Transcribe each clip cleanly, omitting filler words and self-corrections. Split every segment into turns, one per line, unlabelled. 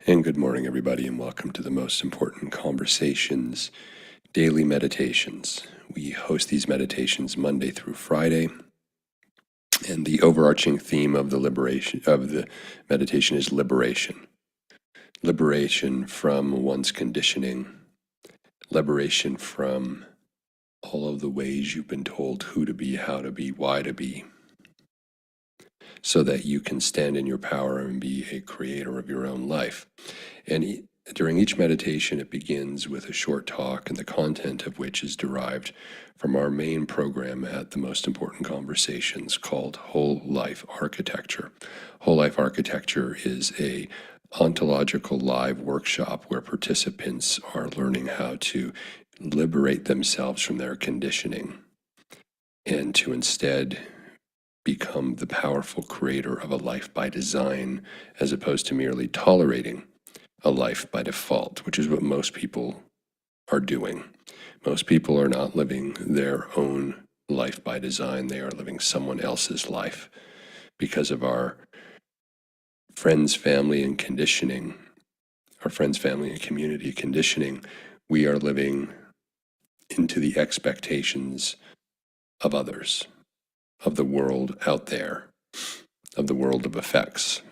And good morning, everybody, and welcome to the Most Important Conversations Daily Meditations. We host these meditations Monday through Friday, and the overarching theme of the meditation is liberation. Liberation from one's conditioning, liberation from all of the ways you've been told who to be, how to be, why to be, so that you can stand in your power and be a creator of your own life. And during each meditation, it begins with a short talk, and the content of which is derived from our main program at the Most Important Conversations called Whole Life Architecture. Whole Life Architecture is a ontological live workshop where participants are learning how to liberate themselves from their conditioning and to instead become the powerful creator of a life by design, as opposed to merely tolerating a life by default, which is what most people are doing. Most people are not living their own life by design. They are living someone else's life because of our friends, family, and conditioning, our friends, family, and community conditioning. We are living into the expectations of others, of the world out there, of the world of effects.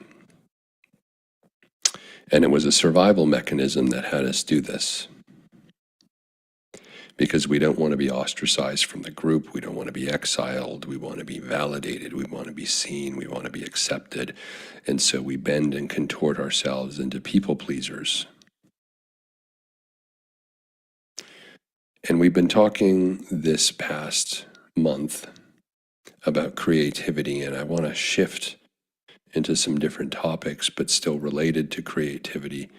And it was a survival mechanism that had us do this, because we don't want to be ostracized from the group. We don't want to be exiled. We want to be validated. We want to be seen. We want to be accepted. And so we bend and contort ourselves into people pleasers. And we've been talking this past month about creativity, and I want to shift into some different topics, but still related to creativity,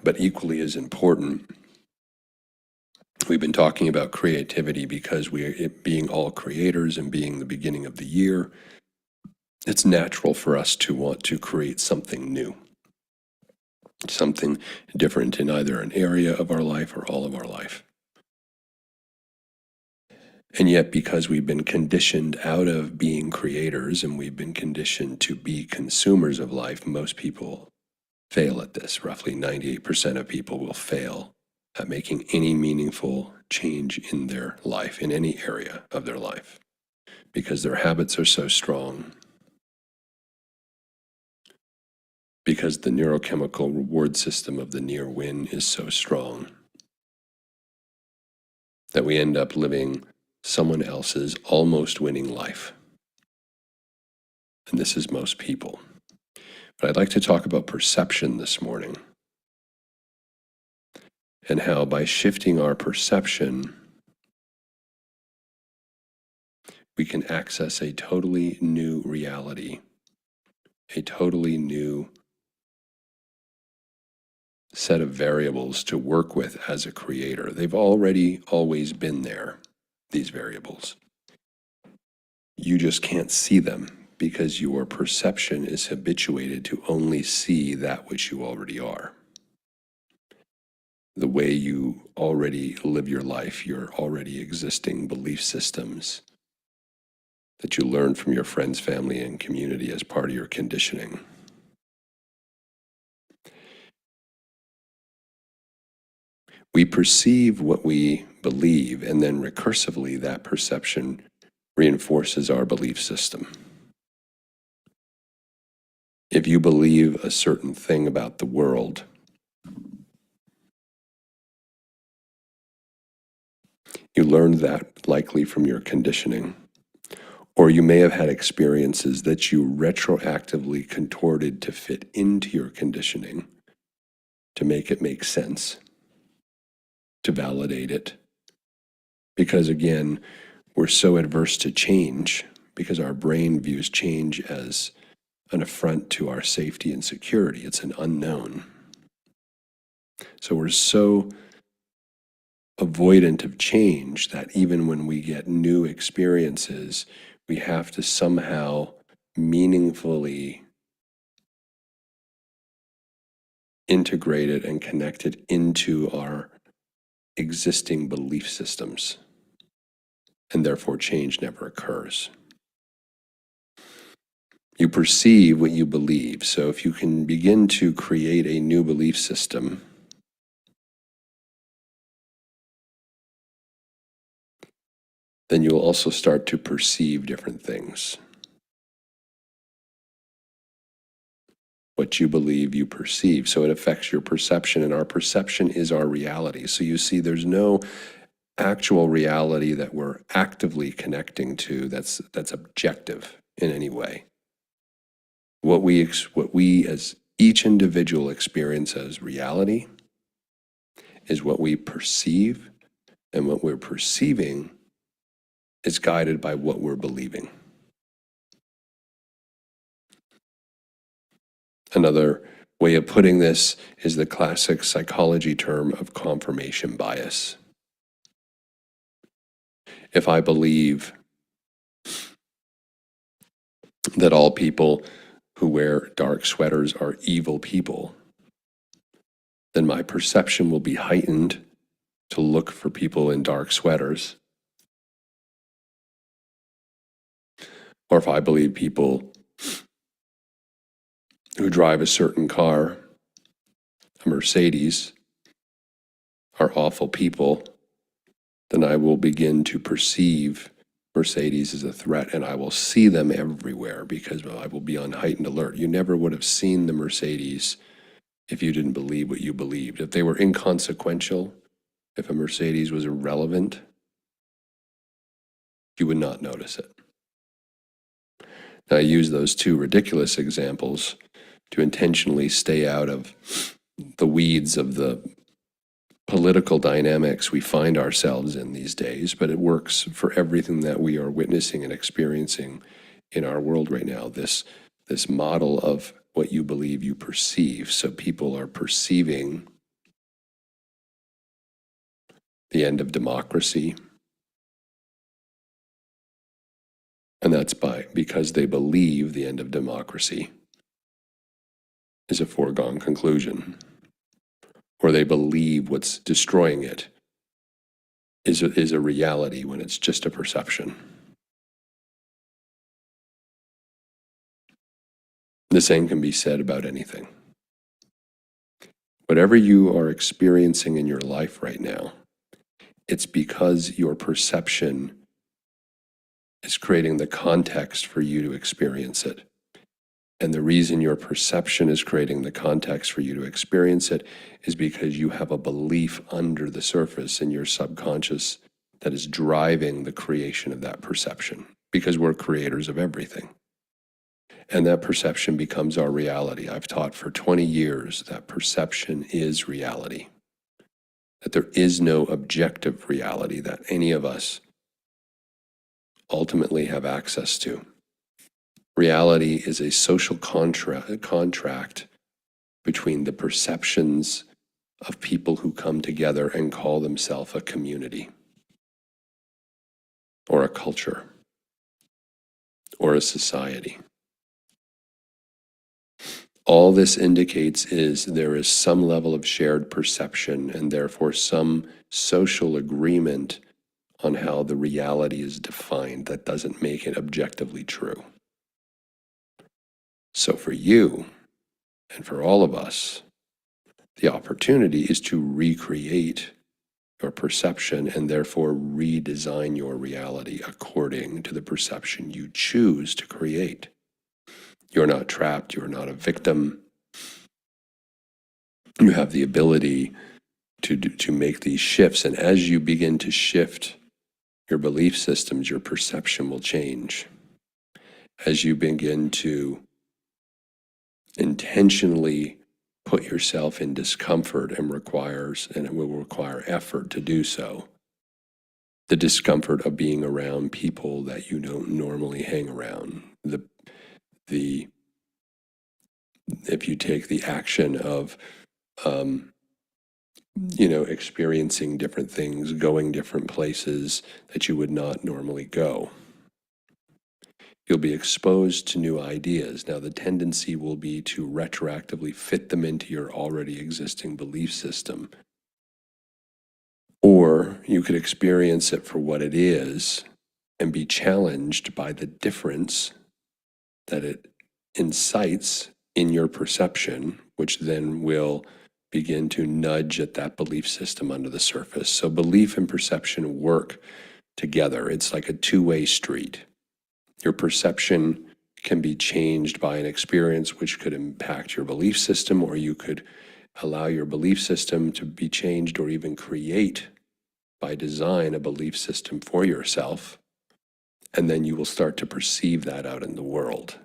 but equally as important. We've been talking about creativity because being all creators and being the beginning of the year, it's natural for us to want to create something new, something different in either an area of our life or all of our life. And yet, because we've been conditioned out of being creators and we've been conditioned to be consumers of life, most people fail at this. Roughly 98% of people will fail at making any meaningful change in their life, in any area of their life, because their habits are so strong, because the neurochemical reward system of the near win is so strong, that we end up living someone else's almost winning life. And this is most people. But I'd like to talk about perception this morning, and how by shifting our perception, we can access a totally new reality, a totally new set of variables to work with as a creator. They've already always been there, these variables. You just can't see them because your perception is habituated to only see that which you already are. The way you already live your life, your already existing belief systems that you learn from your friends, family, and community as part of your conditioning. We perceive what we believe, and then recursively that perception reinforces our belief system. If you believe a certain thing about the world, you learned that likely from your conditioning, or you may have had experiences that you retroactively contorted to fit into your conditioning, to make it make sense, to validate it. Because again, we're so adverse to change because our brain views change as an affront to our safety and security. It's an unknown. So we're so avoidant of change that even when we get new experiences, we have to somehow meaningfully integrate it and connect it into our existing belief systems. And therefore change never occurs. You perceive what you believe. So if you can begin to create a new belief system, then you'll also start to perceive different things. What you believe, you perceive. So it affects your perception, and our perception is our reality. So you see, there's no actual reality that we're actively connecting to that's objective in any way. What we as each individual experience as reality is what we perceive, and what we're perceiving is guided by what we're believing. Another way of putting this is the classic psychology term of confirmation bias. If I believe that all people who wear dark sweaters are evil people, then my perception will be heightened to look for people in dark sweaters. Or if I believe people who drive a certain car, a Mercedes, are awful people, then I will begin to perceive Mercedes as a threat, and I will see them everywhere because I will be on heightened alert. You never would have seen the Mercedes if you didn't believe what you believed. If they were inconsequential, if a Mercedes was irrelevant, you would not notice it. Now, I use those two ridiculous examples to intentionally stay out of the weeds of the political dynamics we find ourselves in these days, but it works for everything that we are witnessing and experiencing in our world right now. This model of what you believe, you perceive. So people are perceiving the end of democracy, and that's because they believe the end of democracy is a foregone conclusion, or they believe what's destroying it is a reality when it's just a perception. The same can be said about anything. Whatever you are experiencing in your life right now, it's because your perception is creating the context for you to experience it. And the reason your perception is creating the context for you to experience it is because you have a belief under the surface in your subconscious that is driving the creation of that perception, because we're creators of everything. And that perception becomes our reality. I've taught for 20 years that perception is reality, that there is no objective reality that any of us ultimately have access to. Reality is a social contract between the perceptions of people who come together and call themselves a community, or a culture, or a society. All this indicates is there is some level of shared perception, and therefore some social agreement on how the reality is defined. That doesn't make it objectively true. So for you, and for all of us, the opportunity is to recreate your perception and therefore redesign your reality according to the perception you choose to create. You're not trapped, you're not a victim. You have the ability to make these shifts, and as you begin to shift your belief systems, your perception will change. As you begin to intentionally put yourself in discomfort, and it will require effort to do so. The discomfort of being around people that you don't normally hang around. If you take the action of, experiencing different things, going different places that you would not normally go. You'll be exposed to new ideas. Now, the tendency will be to retroactively fit them into your already existing belief system. Or you could experience it for what it is and be challenged by the difference that it incites in your perception, which then will begin to nudge at that belief system under the surface. So belief and perception work together. It's like a two-way street. Your perception can be changed by an experience which could impact your belief system, or you could allow your belief system to be changed or even create by design a belief system for yourself. And then you will start to perceive that out in the world.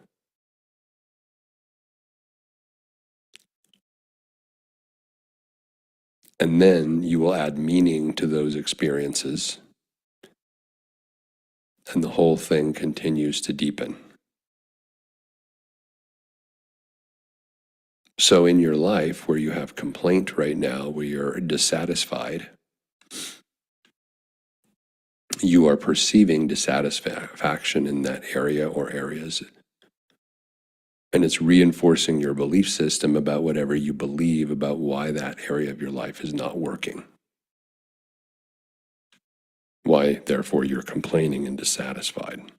And then you will add meaning to those experiences, and the whole thing continues to deepen. So in your life where you have complaint right now, where you're dissatisfied, you are perceiving dissatisfaction in that area or areas. And it's reinforcing your belief system about whatever you believe about why that area of your life is not working. Why, therefore, you're complaining and dissatisfied.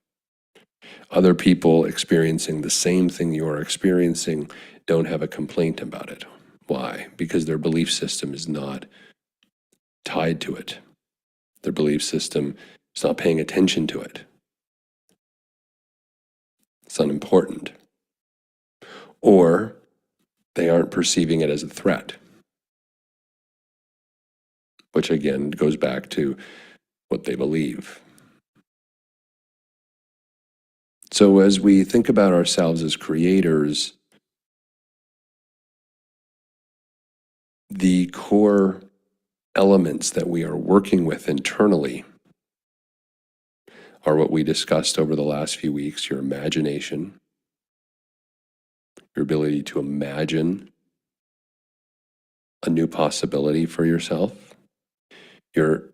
Other people experiencing the same thing you're experiencing don't have a complaint about it. Why? Because their belief system is not tied to it. Their belief system is not paying attention to it. It's unimportant. Or they aren't perceiving it as a threat, which again goes back to what they believe. So as we think about ourselves as creators, the core elements that we are working with internally are what we discussed over the last few weeks: your imagination, your ability to imagine a new possibility for yourself, your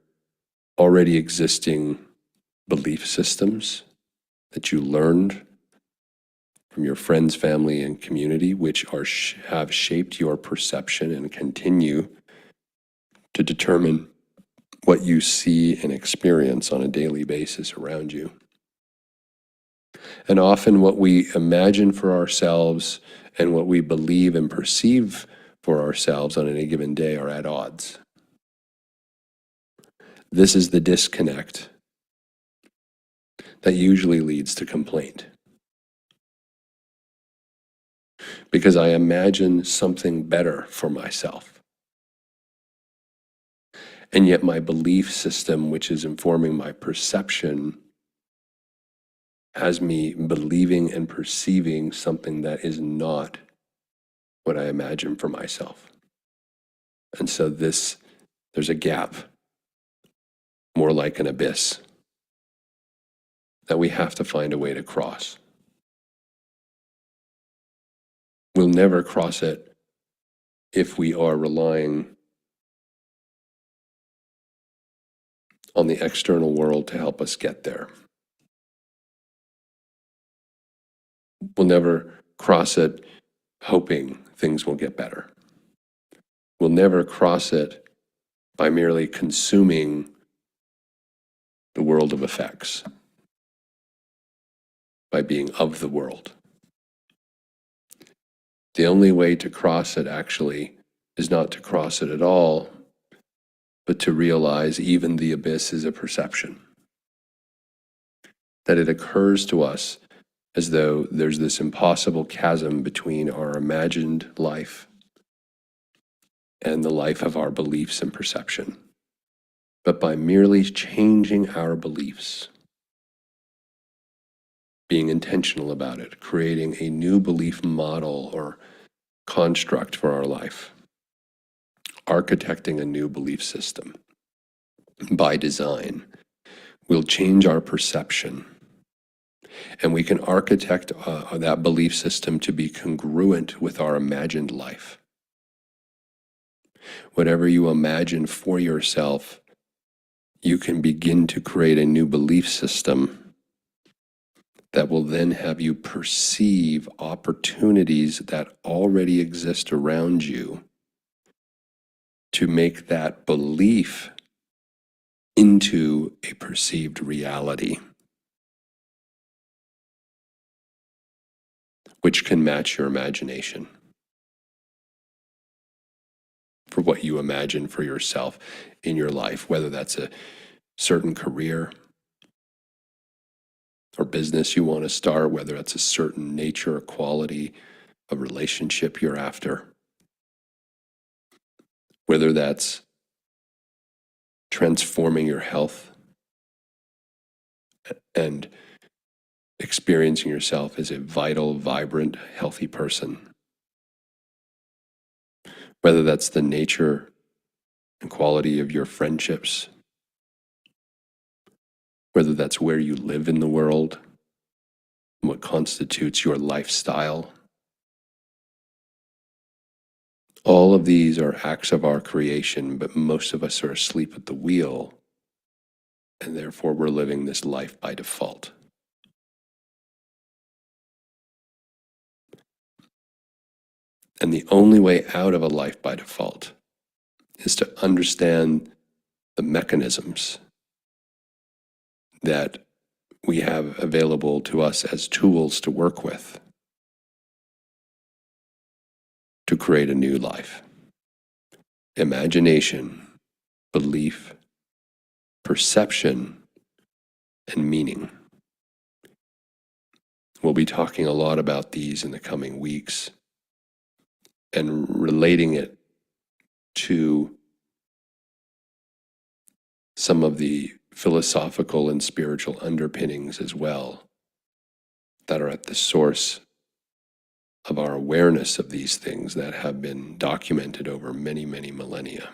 already existing belief systems that you learned from your friends, family, and community, which have shaped your perception and continue to determine what you see and experience on a daily basis around you. And often what we imagine for ourselves and what we believe and perceive for ourselves on any given day are at odds. This is the disconnect that usually leads to complaint. Because I imagine something better for myself. And yet my belief system, which is informing my perception, has me believing and perceiving something that is not what I imagine for myself. And so there's a gap, more like an abyss, that we have to find a way to cross. We'll never cross it if we are relying on the external world to help us get there. We'll never cross it hoping things will get better. We'll never cross it by merely consuming the world of effects, by being of the world. The only way to cross it actually is not to cross it at all, but to realize even the abyss is a perception. That it occurs to us as though there's this impossible chasm between our imagined life and the life of our beliefs and perception. But by merely changing our beliefs, being intentional about it, creating a new belief model or construct for our life, architecting a new belief system by design, will change our perception. And we can architect that belief system to be congruent with our imagined life. Whatever you imagine for yourself, you can begin to create a new belief system that will then have you perceive opportunities that already exist around you to make that belief into a perceived reality. which can match your imagination for what you imagine for yourself in your life, whether that's a certain career or business you want to start, whether it's a certain nature or quality of relationship you're after, whether that's transforming your health and experiencing yourself as a vital, vibrant, healthy person, whether that's the nature and quality of your friendships, whether that's where you live in the world, what constitutes your lifestyle. All of these are acts of our creation, but most of us are asleep at the wheel, and therefore we're living this life by default. And the only way out of a life by default is to understand the mechanisms that we have available to us as tools to work with to create a new life. Imagination, belief, perception, and meaning. We'll be talking a lot about these in the coming weeks and relating it to some of the philosophical and spiritual underpinnings as well that are at the source of our awareness of these things that have been documented over many, many millennia.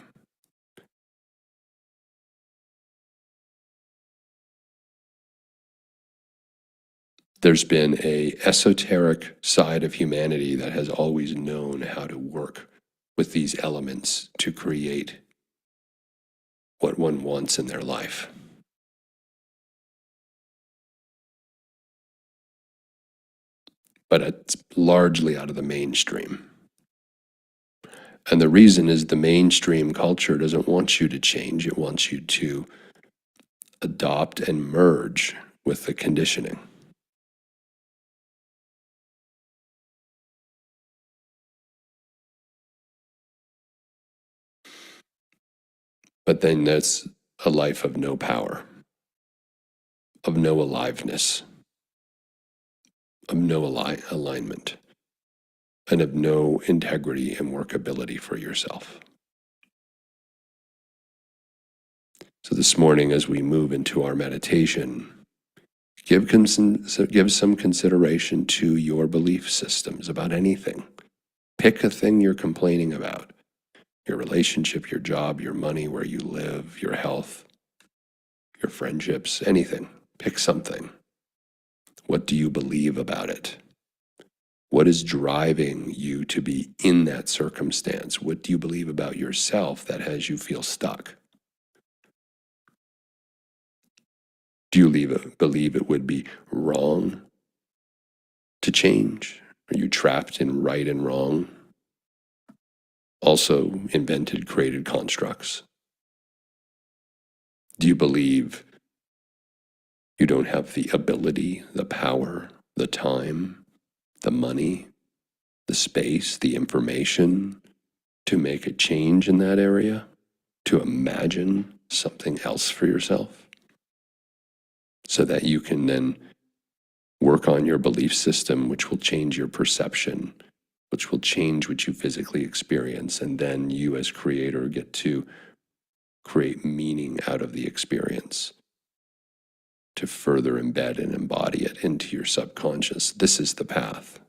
There's been an esoteric side of humanity that has always known how to work with these elements to create what one wants in their life. But it's largely out of the mainstream. And the reason is the mainstream culture doesn't want you to change. It wants you to adopt and merge with the conditioning. But then that's a life of no power, of no aliveness, of no alignment, and of no integrity and workability for yourself. So this morning, as we move into our meditation, give some consideration to your belief systems about anything. Pick a thing you're complaining about. Your relationship, your job, your money, where you live, your health, your friendships, anything. Pick something. What do you believe about it? What is driving you to be in that circumstance? What do you believe about yourself that has you feel stuck? Do you believe it would be wrong to change? Are you trapped in right and wrong? Also invented, created constructs. Do you believe you don't have the ability, the power, the time, the money, the space, the information to make a change in that area, to imagine something else for yourself so that you can then work on your belief system, which will change your perception, which will change what you physically experience, and then you as creator get to create meaning out of the experience to further embed and embody it into your subconscious. This is the path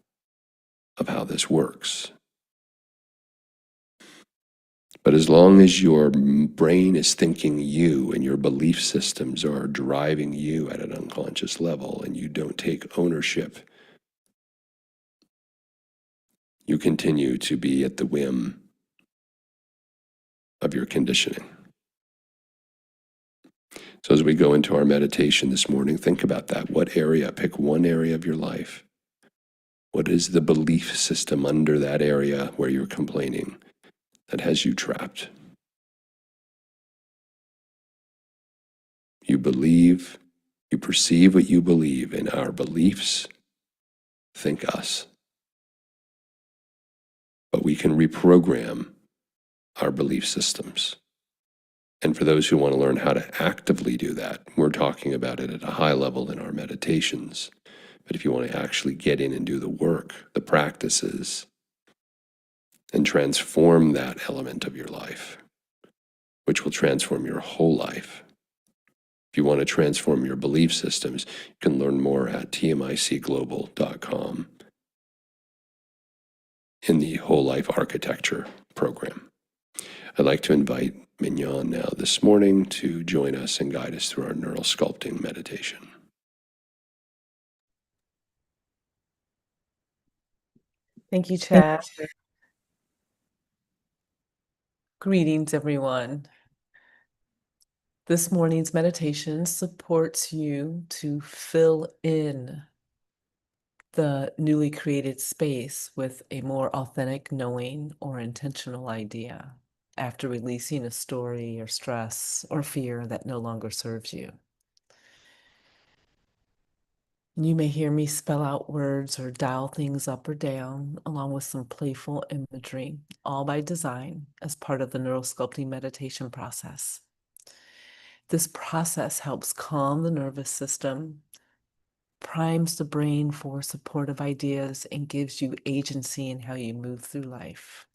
of how this works. But as long as your brain is thinking you and your belief systems are driving you at an unconscious level and you don't take ownership, you continue to be at the whim of your conditioning. So as we go into our meditation this morning, think about that. What area? Pick one area of your life. What is the belief system under that area where you're complaining that has you trapped? You believe, you perceive what you believe, and our beliefs think us. but we can reprogram our belief systems. And for those who want to learn how to actively do that, we're talking about it at a high level in our meditations. But if you want to actually get in and do the work, the practices, and transform that element of your life, which will transform your whole life. If you want to transform your belief systems, you can learn more at tmicglobal.com in the Whole Life Architecture program. I'd like to invite Mignon now this morning to join us and guide us through our neural sculpting meditation.
Thank you, Chad. Greetings, everyone. This morning's meditation supports you to fill in the newly created space with a more authentic knowing or intentional idea after releasing a story or stress or fear that no longer serves you. You may hear me spell out words or dial things up or down, along with some playful imagery, all by design as part of the neural sculpting meditation process. This process helps calm the nervous system, primes the brain for supportive ideas, and gives you agency in how you move through life.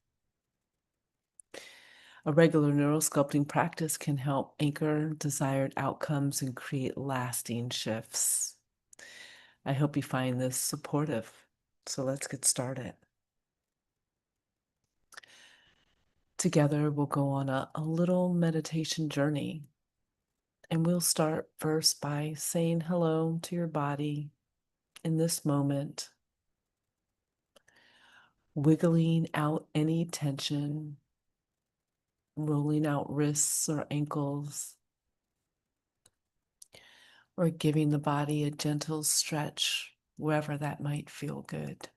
A regular neural sculpting practice can help anchor desired outcomes and create lasting shifts. I hope you find this supportive. So let's get started. Together, we'll go on a little meditation journey. And we'll start first by saying hello to your body in this moment, wiggling out any tension, rolling out wrists or ankles, or giving the body a gentle stretch wherever that might feel good.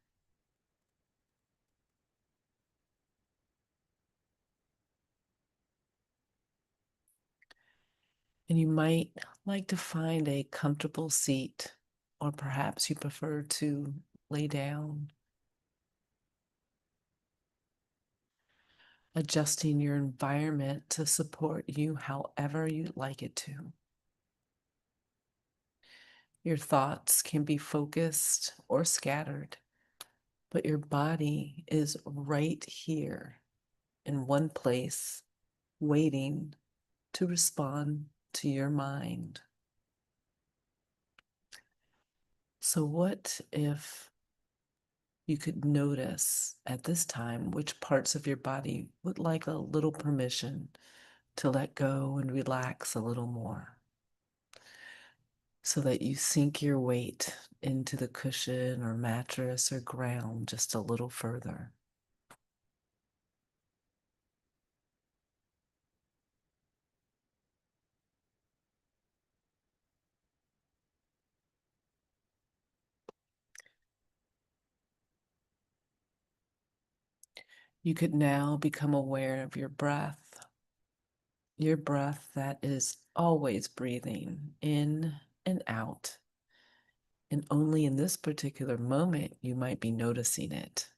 And you might like to find a comfortable seat, or perhaps you prefer to lay down, adjusting your environment to support you however you'd like it to. Your thoughts can be focused or scattered, but your body is right here in one place, waiting to respond to your mind. So, what if you could notice at this time which parts of your body would like a little permission to let go and relax a little more, so that you sink your weight into the cushion or mattress or ground just a little further? You could now become aware of your breath that is always breathing in and out. And only in this particular moment you might be noticing it.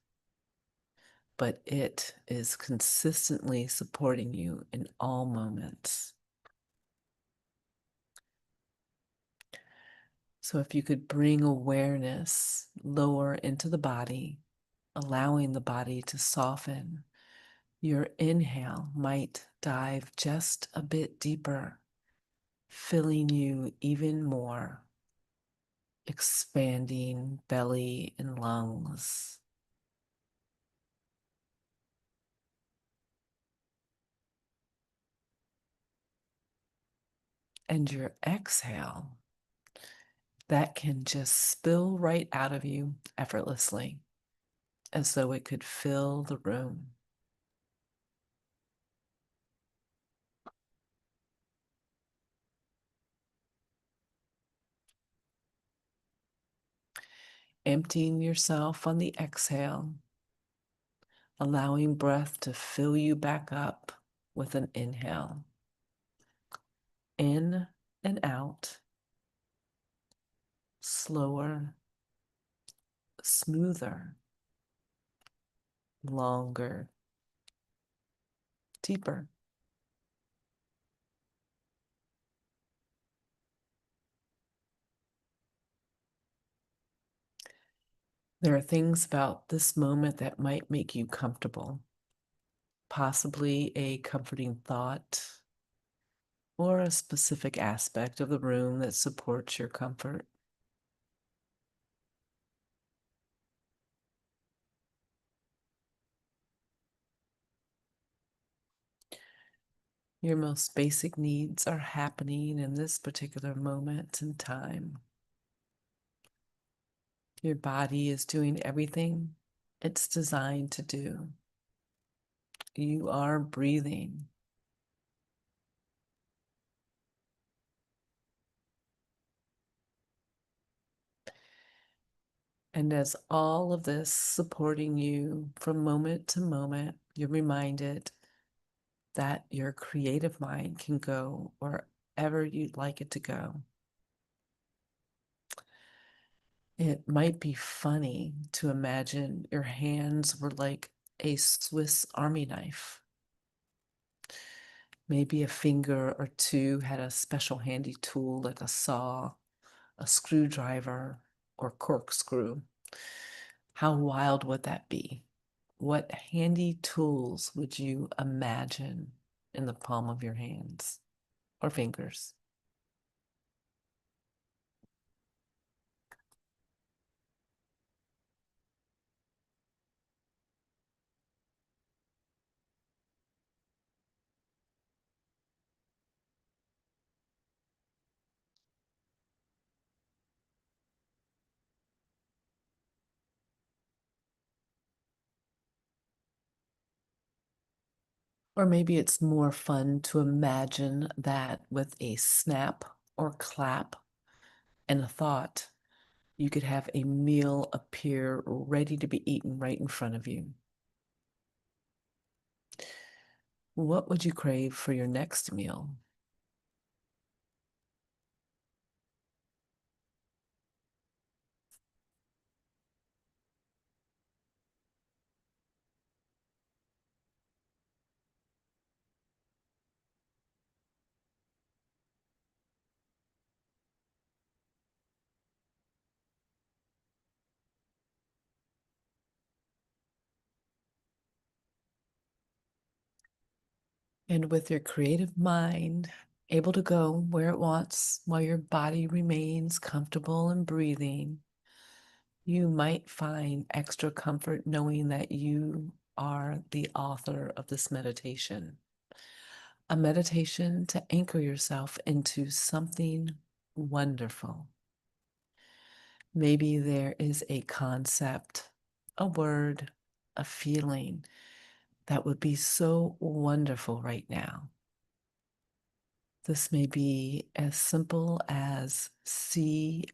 But it is consistently supporting you in all moments. So if you could bring awareness lower into the body, allowing the body to soften, your inhale might dive just a bit deeper, filling you even more, expanding belly and lungs. And your exhale, that can just spill right out of you effortlessly, as though it could fill the room. Emptying yourself on the exhale, allowing breath to fill you back up with an inhale. In and out, slower, smoother. longer, deeper. There are things about this moment that might make you comfortable, possibly a comforting thought or a specific aspect of the room that supports your comfort. Your most basic needs are happening in this particular moment in time. Your body is doing everything it's designed to do. You are breathing. And as all of this supporting you from moment to moment, you're reminded that your creative mind can go wherever you'd like it to go. It might be funny to imagine your hands were like a Swiss Army knife. Maybe a finger or two had a special handy tool like a saw, a screwdriver, or corkscrew. How wild would that be? What handy tools would you imagine in the palm of your hands or fingers? Or maybe it's more fun to imagine that with a snap or clap and a thought, you could have a meal appear ready to be eaten right in front of you. What would you crave for your next meal? And with your creative mind able to go where it wants while your body remains comfortable and breathing, you might find extra comfort knowing that you are the author of this meditation. A meditation to anchor yourself into something wonderful. Maybe there is a concept, a word, a feeling that would be so wonderful right now. This may be as simple as CALM,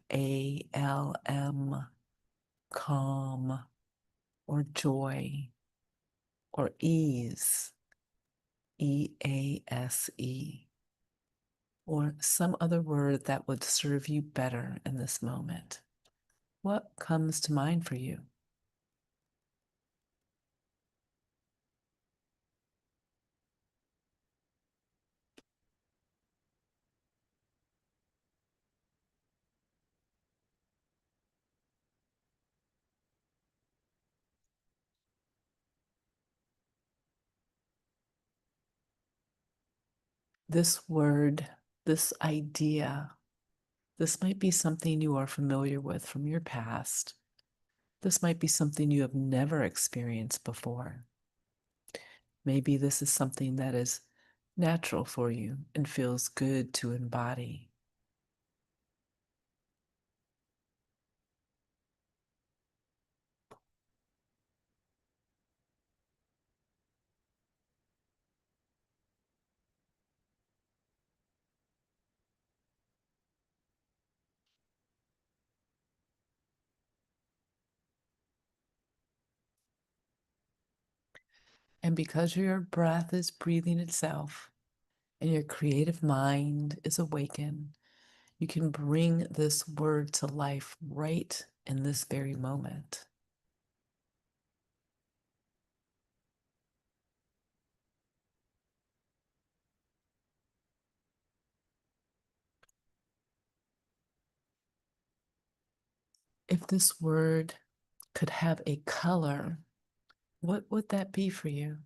calm, or joy, or ease, EASE, or some other word that would serve you better in this moment. What comes to mind for you? This word, this idea, this might be something you are familiar with from your past. This might be something you have never experienced before. Maybe this is something that is natural for you and feels good to embody. And because your breath is breathing itself and your creative mind is awakened, you can bring this word to life right in this very moment. If this word could have a color, what would that be for you?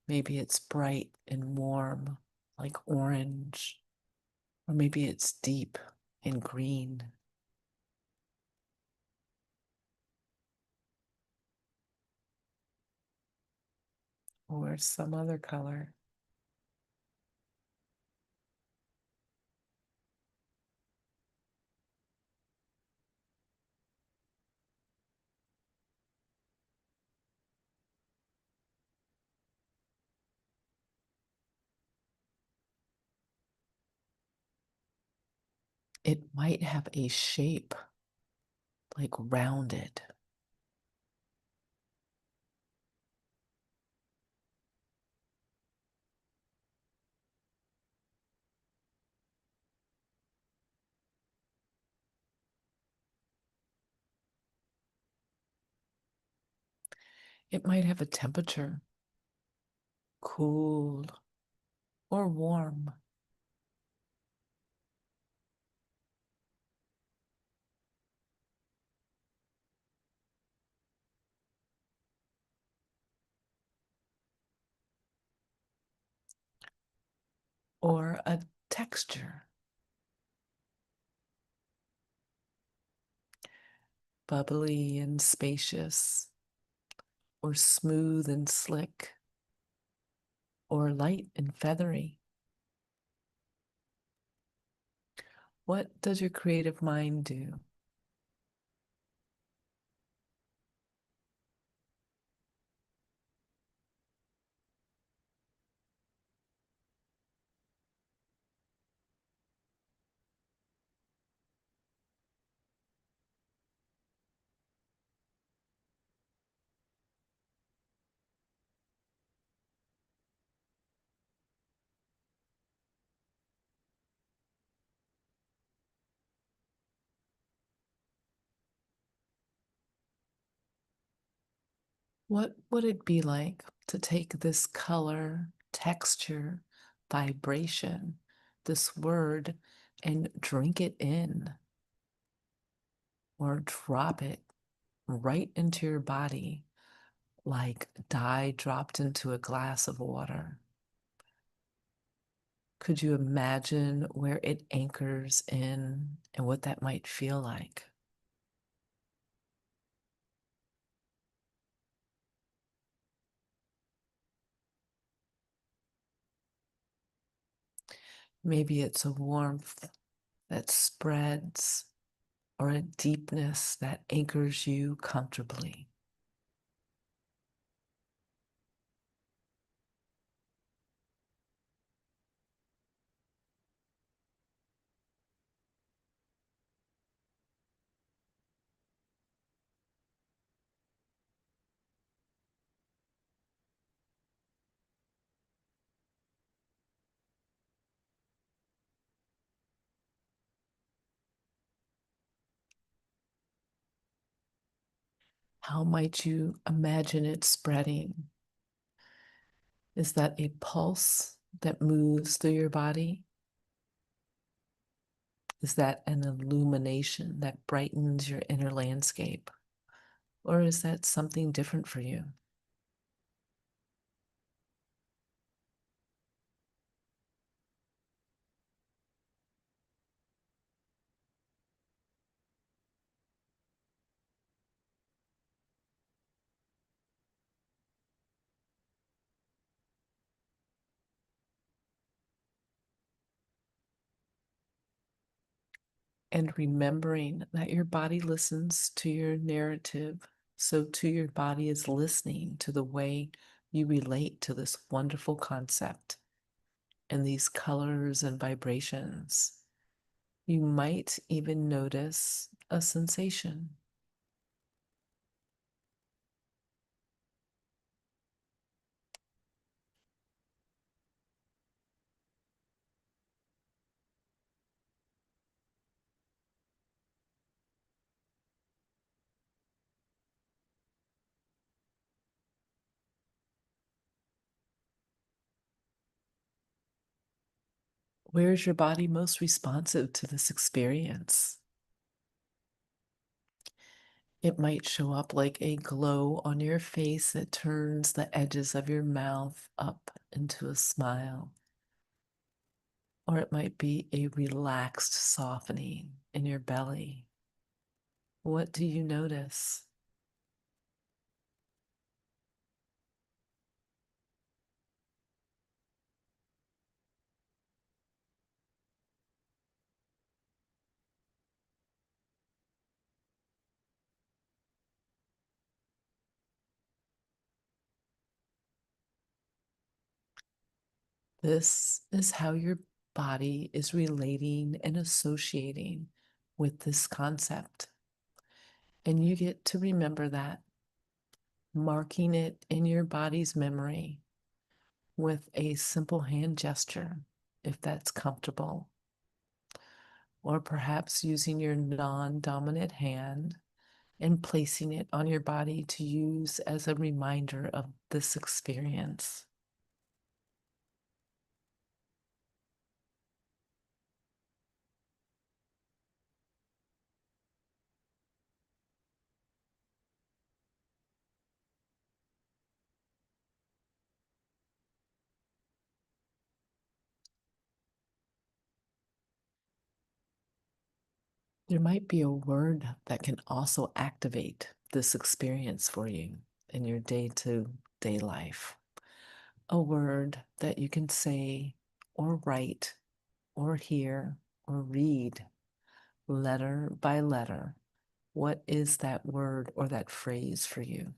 Maybe it's bright and warm, like orange, or maybe it's deep and green, or some other color. It might have a shape, like rounded, it might have a temperature, cool or warm, or a texture, bubbly and spacious, or smooth and slick, or light and feathery. What does your creative mind do? What would it be like to take this color, texture, vibration, this word, and drink it in or drop it right into your body like dye dropped into a glass of water? Could you imagine where it anchors in and what that might feel like? Maybe it's a warmth that spreads or a deepness that anchors you comfortably. How might you imagine it spreading? Is that a pulse that moves through your body? Is that an illumination that brightens your inner landscape? Or is that something different for you? And remembering that your body listens to your narrative, so too your body is listening to the way you relate to this wonderful concept and these colors and vibrations. You might even notice a sensation. Where is your body most responsive to this experience? It might show up like a glow on your face that turns the edges of your mouth up into a smile. Or it might be a relaxed softening in your belly. What do you notice? This is how your body is relating and associating with this concept. And you get to remember that, marking it in your body's memory with a simple hand gesture, if that's comfortable, or perhaps using your non dominant hand and placing it on your body to use as a reminder of this experience. There might be a word that can also activate this experience for you in your day to day life. A word that you can say or write or hear or read letter by letter. What is that word or that phrase for you?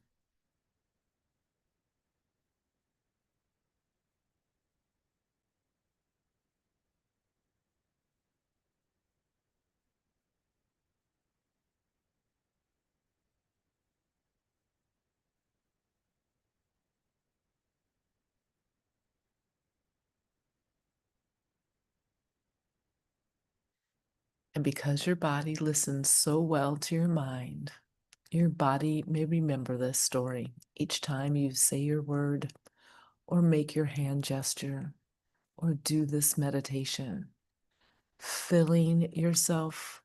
And because your body listens so well to your mind, your body may remember this story each time you say your word or make your hand gesture or do this meditation, filling yourself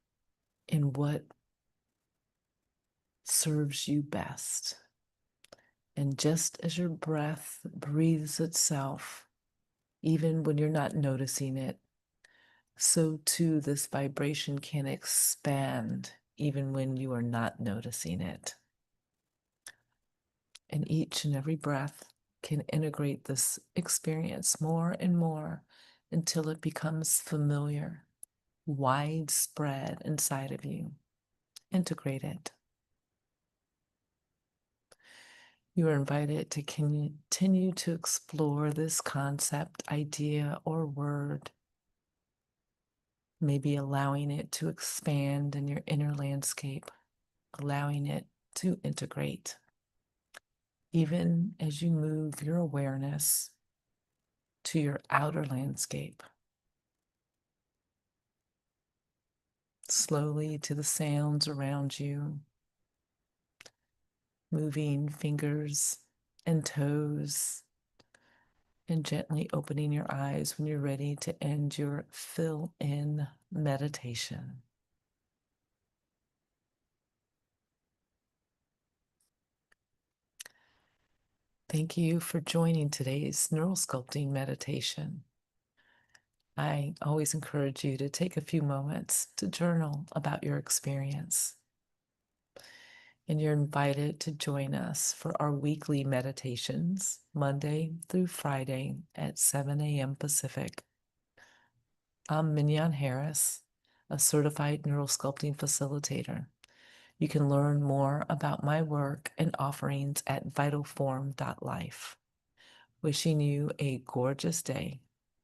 in what serves you best. And just as your breath breathes itself, even when you're not noticing it, so too this vibration can expand even when you are not noticing it. And each and every breath can integrate this experience more and more until it becomes familiar, widespread inside of you. Integrate it. You are invited to continue to explore this concept, idea, or word, maybe allowing it to expand in your inner landscape, allowing it to integrate, even as you move your awareness to your outer landscape, slowly to the sounds around you, moving fingers and toes, and gently opening your eyes when you're ready to end your fill in meditation. Thank you for joining today's neural sculpting meditation. I always encourage you to take a few moments to journal about your experience. And you're invited to join us for our weekly meditations, Monday through Friday at 7 a.m. Pacific. I'm Mignon Harris, a certified neural sculpting facilitator. You can learn more about my work and offerings at vitalform.life. Wishing you a gorgeous day